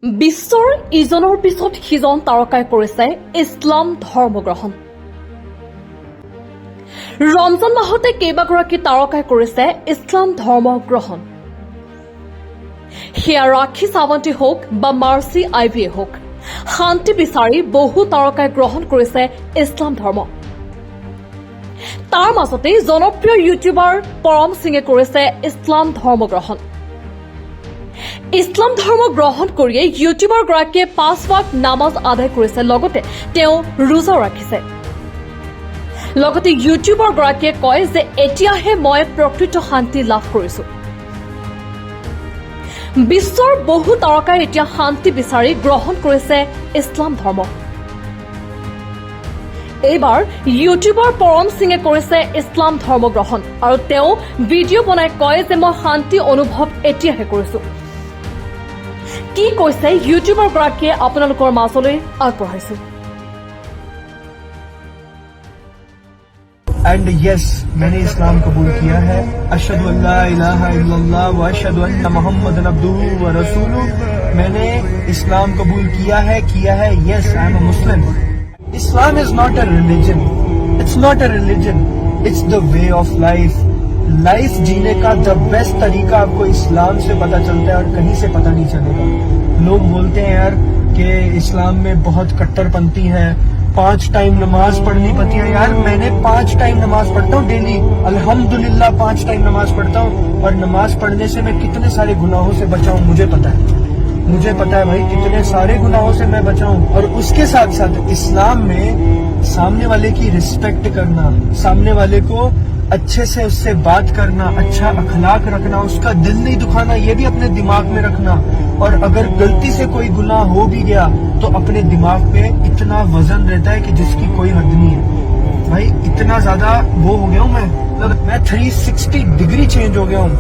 বিশ্বৰ ইজনৰ পিছত সিজন তাৰকাই কৰিছে ইছলাম ধৰ্ম গ্ৰহণ। ৰমজান মাহতে কেইবাগৰাকী তাৰকাই কৰিছে ইছলাম ধৰ্ম গ্ৰহণ। সেয়া ৰাখী সাৱন্তী হওক বা মাৰ্চি আইভিয়ে হওক, শান্তি বিচাৰি বহু তাৰকাই গ্ৰহণ কৰিছে ইছলাম ধৰ্ম। তাৰ মাজতে জনপ্ৰিয় ইউটিউবাৰ পৰম সিঙে কৰিছে ইছলাম ধৰ্ম গ্ৰহণ। ইছলাম ধৰ্ম গ্ৰহণ কৰিয়ে ইউটিউবাৰ গৰাকীয়ে 5 ওয়াক্ত নামাজ আদায় কৰিছে, লগতে তেওঁ ৰোজাও ৰাখিছে। লগতে ইউটিউবাৰ গৰাকীয়ে কয় যে এতিয়াহে মই প্ৰকৃত শান্তি লাভ কৰিছো। বিশ্বৰ বহু তাৰকাই এতিয়া শান্তি বিচাৰি গ্ৰহণ কৰিছে ইছলাম ধৰ্ম। এইবাৰ ইউটিউবাৰ পৰম সিঙে কৰিছে ইছলাম ধৰ্ম গ্ৰহণ আৰু তেওঁ ভিডিঅ' বনাই কয় যে মই শান্তি অনুভৱ এতিয়াহে কৰিছো। কি কৈছে ইউটিউবাৰ গৰাকীয়ে আপোনালোকৰ মাজলৈ আগবঢ়াইছো। एंड यस, मैंने इस्लाम कबूल किया है। अशहदु अल्ला इलाहा इल्लल्लाह व अशहदु अन्ना मुहम्मदन अब्दुहु व रसूलुहु। मैंने इस्लाम कबूल किया है। Yes, I am a Muslim. Islam is not a religion, it's not a religion, it's the way of life. Life जीने का द बेस्ट तरीका आपको इस्लाम से पता चलता है और कहीं से पता नहीं चलेगा। लोग बोलते हैं यार कि इस्लाम में बहुत कट्टरपंथी है, 5 टाइम नमाज पढ़नी पड़ती है। यार मैंने 5 टाइम नमाज पढ़ता हूँ डेली, अल्हम्दुलिल्लाह 5 टाइम नमाज पढ़ता हूँ, और नमाज पढ़ने से मैं कितने सारे गुनाहों से बचा हूँ मुझे पता है भाई, कितने सारे गुनाहों से मैं बचा हूँ। और उसके साथ साथ इस्लाम में सामने वाले की रिस्पेक्ट करना, सामने वाले को अच्छे से उससे बात करना, अच्छा अखलाक रखना, उसका दिल नहीं दुखाना, ये भी अपने दिमाग में रखना। और अगर गलती से कोई गुनाह हो भी गया तो अपने दिमाग पे इतना वजन रहता है कि जिसकी कोई हद नहीं है। भाई इतना ज्यादा वो हो गया हूँ मैं 360 डिग्री चेंज हो गया हूँ।